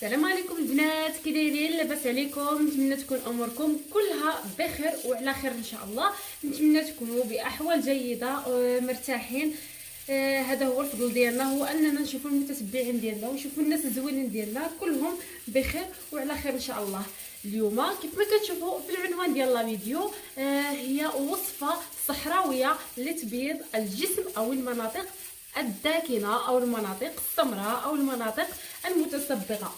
السلام عليكم البنات، كي دايرين؟ لاباس عليكم؟ نتمنى تكون اموركم كلها بخير وعلى خير ان شاء الله. نتمنى تكونوا باحوال جيده مرتاحين. هذا هو الفضل ديالنا، هو اننا نشوفوا المتتبعين ديالنا ونشوفوا الناس الزوينين ديالنا كلهم بخير وعلى خير ان شاء الله. اليوم كيف ما كتشوفوا في العنوان ديال لا فيديو، هي وصفه صحراويه لتبييض الجسم او المناطق الداكنه او المناطق السمراء او المناطق المتصبغه.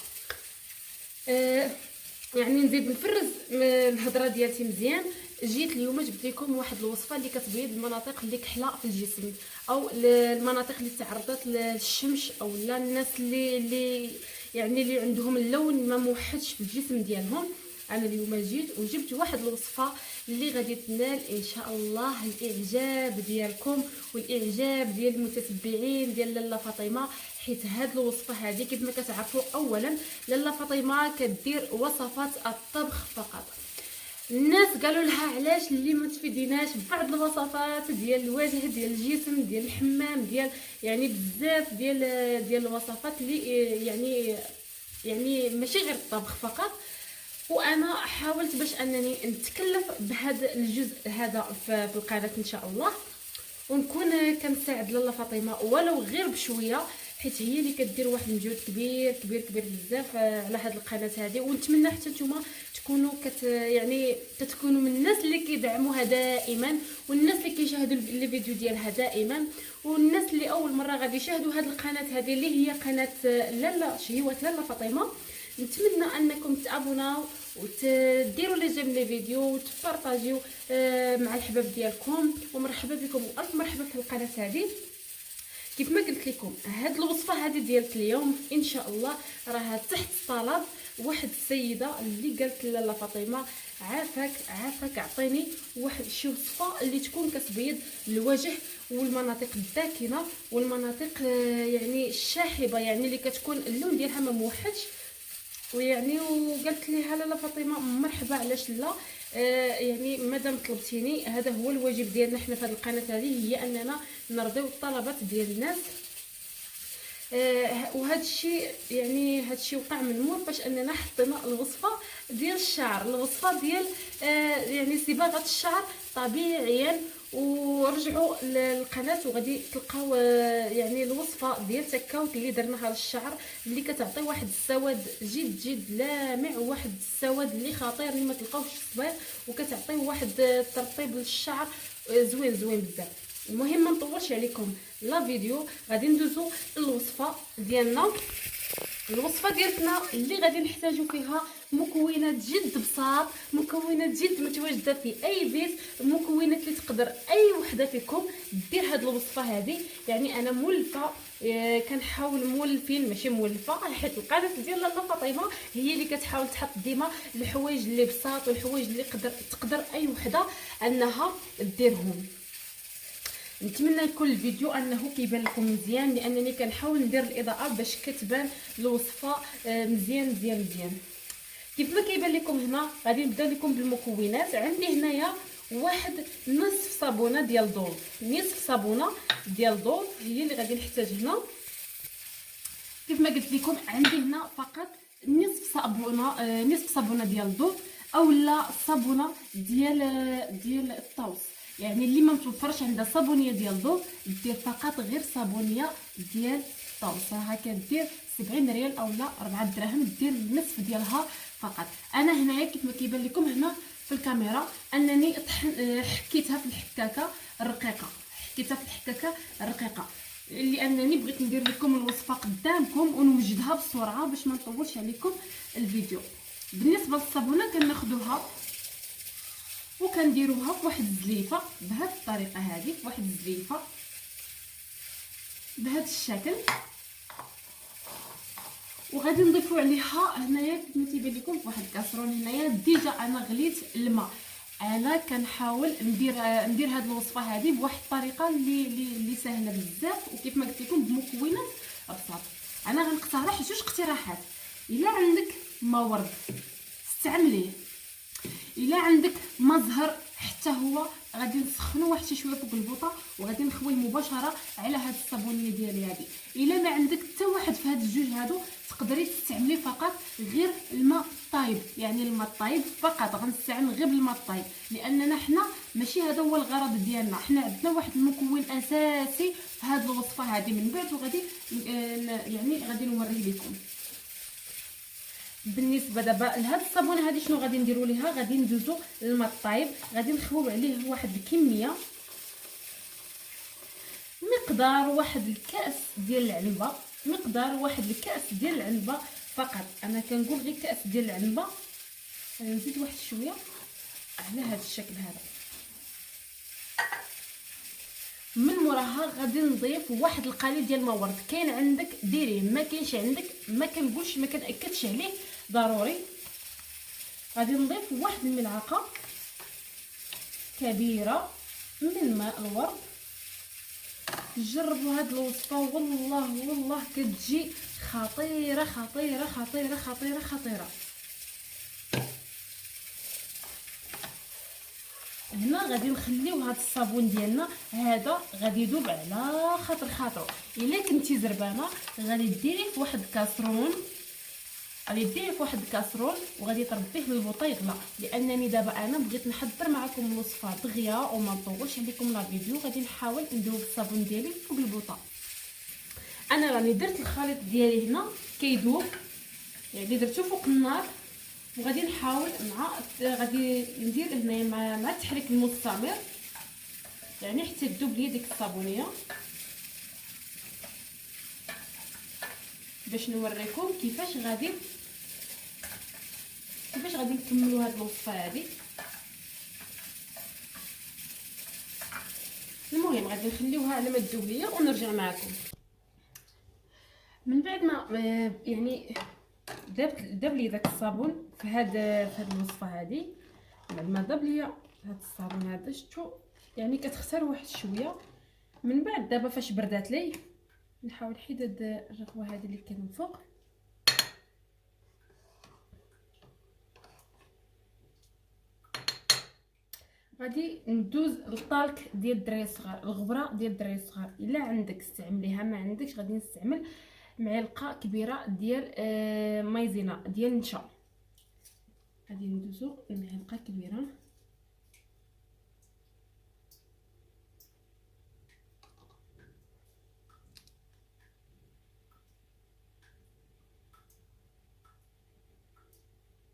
يعني نزيد نفرز الهضره ديالتي مزيان. جيت اليوم جبت لكم واحد الوصفه اللي كتبيض المناطق اللي كحله في الجسم، او المناطق اللي تعرضت للشمس، او لا الناس اللي يعني اللي عندهم اللون ما موحدش في الجسم ديالهم. انا اليوم جيت وجبت واحد الوصفه اللي غادي تنال ان شاء الله الاعجاب ديالكم والاعجاب ديال المتتبعين ديال لاله فاطمه، حيت هاد الوصفه هذه كيف ما كتعرفوا اولا لاله فاطمه كدير وصفات الطبخ فقط. الناس قالوا لها علاش اللي ما تفيديناش ببعض الوصفات ديال الوجه ديال الجسم ديال الحمام ديال يعني بزاف ديال الوصفات اللي يعني ماشي غير الطبخ فقط. وانا حاولت باش انني نتكلف بهذا الجزء هذا في القناه ان شاء الله، ونكون كنساعد لاله فاطمه ولو غير بشويه، حيت هي اللي كدير واحد المجهود كبير كبير كبير بزاف على هذه القناه هذه. ونتمنى حتى نتوما تكونوا يعني كتكونوا من الناس اللي كيدعموها دائما، والناس اللي كيشاهدوا الفيديو ديالها دائما، والناس اللي اول مره غادي يشاهدوا هذه القناه هذه اللي هي قناه لاله شهيوات لاله فاطمه. نتمنى انكم تابوناو وتديروا لي جيم لي فيديو وتبارطاجيو مع الحباب ديالكم. ومرحبا بكم والف مرحبا في القناه هذه. كيف ما قلت لكم هاد الوصفه هذه ديالت اليوم ان شاء الله راها تحت طلب واحد السيده اللي قالت لاله فاطمه عافاك اعطيني واحد شي وصفه اللي تكون كتبيض الوجه والمناطق الداكنه والمناطق يعني الشاحبه، يعني اللي كتكون اللون ديالها ما موحدش. ويعني وقالت لي لاله فاطمه مرحبا، علاش لا؟ يعني مادام طلبتيني هذا هو الواجب ديالنا حنا في هذه القناه هذه، هي اننا نرضيو الطلبات ديال الناس. وهذا الشيء يعني هذا الشيء وقع من مور باش اننا حطينا الوصفه ديال الشعر، الوصفه ديال يعني صباغه الشعر طبيعيا. ورجعوا للقناه وغادي تلقاو يعني الوصفه ديال تكاوت اللي درناها للشعر، اللي كتعطي واحد السواد جد لامع، وواحد السواد اللي خطير اللي ما تلقاوش في الصباغ، وكتعطي واحد الترطيب للشعر زوين بزاف. المهم ما نطولش عليكم لا فيديو، غادي ندوزو الوصفه ديالنا. الوصفه ديالتنا اللي غادي نحتاجو فيها مكونات جد بساط، مكونات جد متواجده في اي بيت، مكونات اللي تقدر اي وحده فيكم دير هاد الوصفه هذه. يعني انا مولفه، كنحاول مولفين ماشي مولفه، حيت القناه ديال لاله فاطمه هي اللي كتحاول تحط ديما الحوايج اللي بساط والحوايج اللي تقدر اي وحده انها ديرهم. نتمنى يكون الفيديو انه كيبان لكم مزيان، لانني كنحاول ندير الاضاءه باش كتبان الوصفه مزيان. كيف ما كيبان لكم هنا غادي نبدا لكم بالمكونات. عندي هنايا واحد نصف صابونه ديال ضوء، نصف صابونه ديال ضوء هي اللي غادي نحتاج هنا. كيف ما قلت لكم عندي هنا فقط نصف صابونه ديال ضوء، اولا صابونه ديال الطوس. يعني اللي ما متوفرش عندها صابونيه ديال ضوء دير فقط غير صابونيه ديال الطوس، راها كدير 70 ريال اولا 4 دراهم، دير النصف ديالها فقط. انا هنايا كيف ما كيبان لكم هنا في الكاميرا انني حكيتها في الحكاكه الرقيقه، لانني بغيت ندير لكم الوصفه قدامكم ونوجدها بسرعه باش ما نطولش عليكم الفيديو. بالنسبه للصابونه كناخذوها وكنديروها في واحد الزليفه بهذه الطريقه هذه، في واحد الزليفه بهذا الشكل. وغادي نضيفوا عليها هنايا كيف ما تيبان لكم في واحد الكاسرون. هنايا ديجا انا غليت الماء. انا كنحاول ندير هذه الوصفه هذه بواحد الطريقه اللي سهله بزاف، وكيف ما قلت لكم بمكونات بساط. انا غنقترح 2 اقتراحات. الا عندك ما ورد استعمليه، الا عندك ما زهر حتى هو غادي نسخنو واحد شويه فوق البوطه وغادي نخويه مباشره على هاد الصابونيه ديالي هادي. الا ما عندك حتى واحد في هاد الجوج هادو تقدري تستعملي فقط غير الماء الطايب، يعني الماء الطايب فقط غنستعمل غير الماء الطايب، لاننا حنا ماشي هذا هو الغرض ديالنا، حنا عندنا واحد المكون اساسي في هاد الوصفه هذه من بعد، وغادي يعني غادي نوريه لكم. بالنسبه دابا لهاد الصابونه هذه شنو غادي نديروا ليها؟ غادي ندوزو للماء الطايب، غادي نخويو عليه واحد الكميه مقدار واحد الكاس ديال العنبه، مقدار واحد الكاس ديال العنبه فقط. انا كنقول غير كاس ديال العنبه. انا نزيد واحد شويه على هذا الشكل هذا. من موراها غادي نضيف واحد القليل ديال الماء ورد، كاين عندك ديريه، ما كاينش عندك ما كنقولش ما كنأكدش عليه ضروري. غادي نضيف واحد الملعقه كبيره من ماء الورد. جربوا هاد الوصفه والله كتجي خطيره خطيره خطيره خطيره خطيره. هنا غادي نخليو هاد الصابون ديالنا هذا غادي يذوب على خاطر. الا كنتي زربانه غادي ديريه في واحد الكاسرون، وغادي تربيه للبوطه يغلى. لانني دابا انا بغيت نحضر معكم الوصفه دغيا وما نطولش عليكم لا فيديو. غادي نحاول ندوب الصابون ديالي فوق البوطه. انا راني درت الخليط ديالي هنا كيذوب، يعني درتو فوق النار، وغادي نحاول غادي ندير هنايا مع التحريك المستمر، يعني حتى تذوب لي ديك الصابونيه، باش نوريكم كيفاش غادي نكملوا هاد الوصفه هادي. المهم غادي نخليوها على ما تذوب ليا ونرجع معكم. من بعد ما يعني داب لي داك الصابون في هاد الوصفه هذه، بعد ما داب لي هاد الصابون هذا شفتوا يعني كتختار واحد شويه. من بعد دابا فاش بردات لي نحاول نحيد هاد الرغوه هذه اللي كان من فوق. غادي ندوز للطالك ديال الدراري الصغار، الغبره ديال الدراري الصغار. الا عندك استعمليها، ما عندكش غادي نستعمل معلقه كبيره ديال مايزينا ديال النشا. غادي ندوزو معلقه كبيره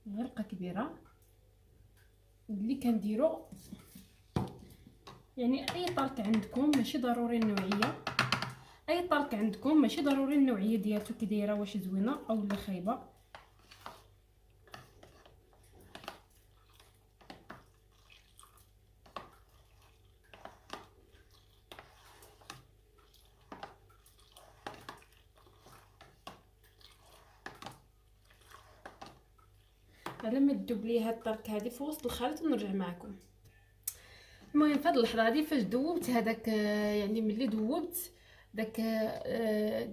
معلقه كبيره. اللي كنديرو يعني اي طالك عندكم ماشي ضروري النوعيه، اي طالك عندكم ماشي ضروري النوعيه ديالته كي دايره، واش زوينه او لا خايبه. على ما تذوب لي هاد الطرك هذه في وسط الخليط ونرجع معكم. المهم في هاد اللحظه هذه فاش ذوبت هذاك يعني ملي ذوبت داك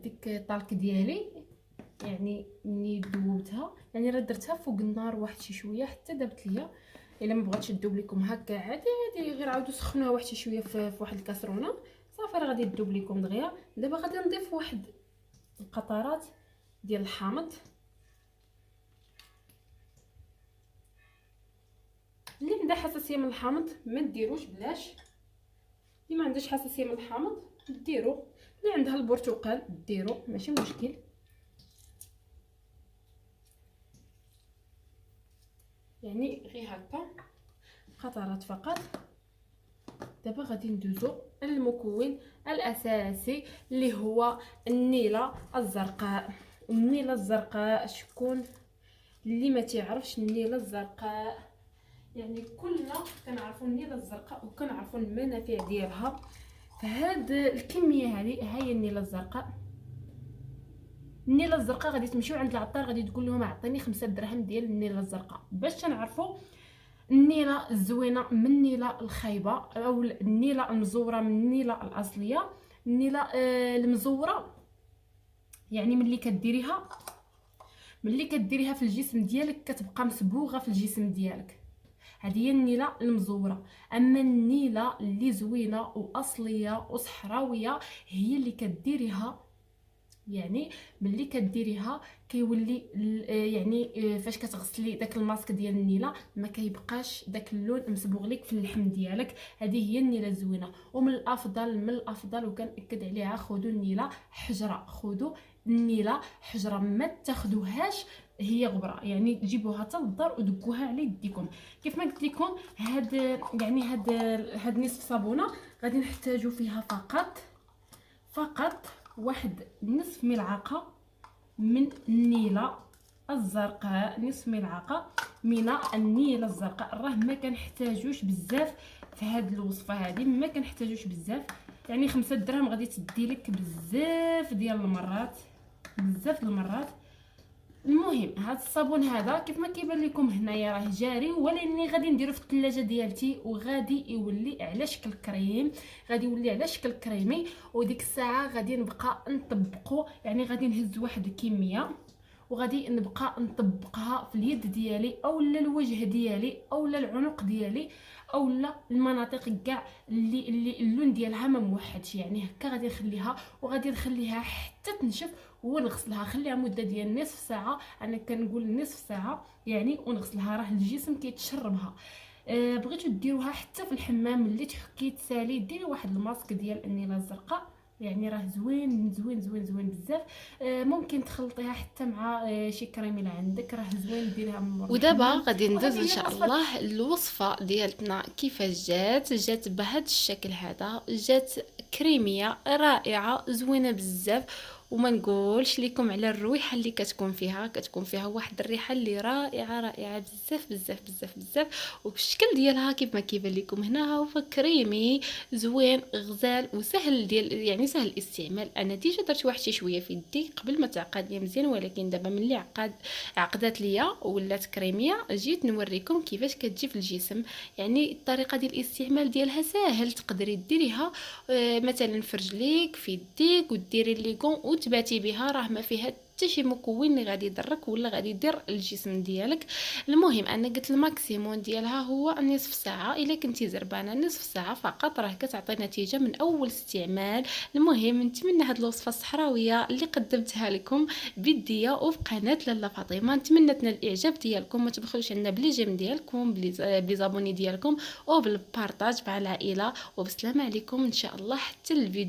ديك الطالك ديالي، يعني ملي ذوبتها يعني راه درتها فوق النار واحد شي شويه حتى دابت ليا. الا ما بغاتش تذوب لكم هكا عادي غير عاودوا سخنوها واحد شي شويه في واحد الكاسرونه صافي راه غادي تذوب لكم دغيا. دابا غادي نضيف واحد القطرات ديال الحامض. اللي عنده حساسيه من الحامض ما ديروش بلاش، اللي ما عندهاش حساسيه من الحامض ديرو، اللي عندها البرتقال ديرو ماشي مشكل. يعني غير هكا قطرات فقط. دابا غادي ندوزو المكون الاساسي اللي هو النيله الزرقاء. النيله الزرقاء شكون اللي ما تعرفش النيله الزرقاء؟ يعني كلنا كنعرفوا النيله الزرقاء وكنعرفوا المنافع ديالها. فهاد الكميه هذه هي النيله الزرقاء. النيله الزرقاء غادي تمشيو عند العطار غادي تقول لهم اعطيني 5 دراهم ديال النيله الزرقاء، باش تنعرفوا النيله الزوينه من النيله الخايبه، او النيله المزوره من النيله الاصليه. النيله المزوره يعني ملي كديريها في الجسم ديالك كتبقى مصبوغه في الجسم ديالك. هذه هي النيله المزوره. اما النيله اللي زوينه واصليه وصحراويه هي اللي كديريها، يعني ملي كديريها كيولي يعني فاش كتغسلي داك الماسك ديال النيله ما كيبقاش داك اللون مصبوغ لك في اللحم ديالك. هذه هي النيله الزوينه. ومن الافضل وكنأكد عليها، خذوا النيله حجره، خذوا النيله حجره، ما تاخذوهاش هي غبره، يعني تجيبوها حتى للدار ودكوها على يديكم. كيف ما قلت لكم هاد نصف صابونه غادي نحتاجو فيها فقط واحد نصف ملعقه من النيله الزرقاء، نصف ملعقه من النيله الزرقاء. راه ما كنحتاجوش بزاف في هذه الوصفه، هذه ما كنحتاجوش بزاف، يعني 5 دراهم غادي تدي لك بزاف ديال المرات، بزاف المرات. المهم هذا الصابون هذا كيف ما كيبان لكم هنايا راه جاري، ولكن غادي نديرو في الثلاجه ديالتي وغادي يولي على شكل كريم، غادي يولي على شكل كريمي. وديك الساعه غادي نبقى نطبقو، يعني غادي نهز واحد الكميه وغادي نبقى نطبقها في اليد ديالي اولا الوجه ديالي اولا العنق ديالي اولا المناطق كاع اللي اللون ديالها ما موحدش، يعني هكا غادي نخليها وغادي نخليها حتى تنشف ونغسلها. خليها مده ديال نصف ساعه، انا كنقول نصف ساعه يعني، ونغسلها. راه الجسم كيتشربها. بغيتو ديروها حتى في الحمام ملي تحكي تسالي، ديري واحد الماسك ديال النيله الزرقاء، يعني راه زوين زوين زوين زوين بزاف. ممكن تخلطيها حتى مع شي كريم اللي عندك، راه زوين ديريها من مور ودابا الحمام. غادي ندوز وهذه ان هي شاء الوصفه. الله الوصفه ديالتنا كيفاش جات بهذا الشكل هذا. جات كريميه رائعه زوينه بزاف، وما نقولش لكم على الرويحه اللي كتكون فيها واحد الريحه اللي رائعه بزاف بزاف بزاف بزاف. وبالشكل ديالها كيف ما كيبان لكم هنا هو كريمي زوين غزال وسهل يعني سهل الاستعمال. انا ديجا درت واحد شويه في يدي قبل ما تعقد لي مزيان، ولكن دابا ملي عقدات ليا ولات كريميه جيت نوريكم كيفاش كتجي في الجسم. يعني الطريقه ديال الاستعمال ديالها ساهل، تقدري ديريها مثلا في رجليك في يديك وديري ليكون وتباتي بها، راه ما فيها حتى شي مكون اللي غادي يضرك ولا غادي يضر الجسم ديالك. المهم انا قلت الماكسيمون ديالها هو نصف ساعه، الا كنتي زربانه نصف ساعه فقط راه كتعطي نتيجه من اول استعمال. المهم نتمنى هاد الوصفه الصحراويه اللي قدمتها لكم بيديا وفي قناه لاله فاطمه نتمنى تنال الاعجاب ديالكم. ما تبخلوش عنا بلي جيم ديالكم بلي زابوني ديالكم وبالبارطاج مع العائله. وبسلامه عليكم ان شاء الله حتى الفيديو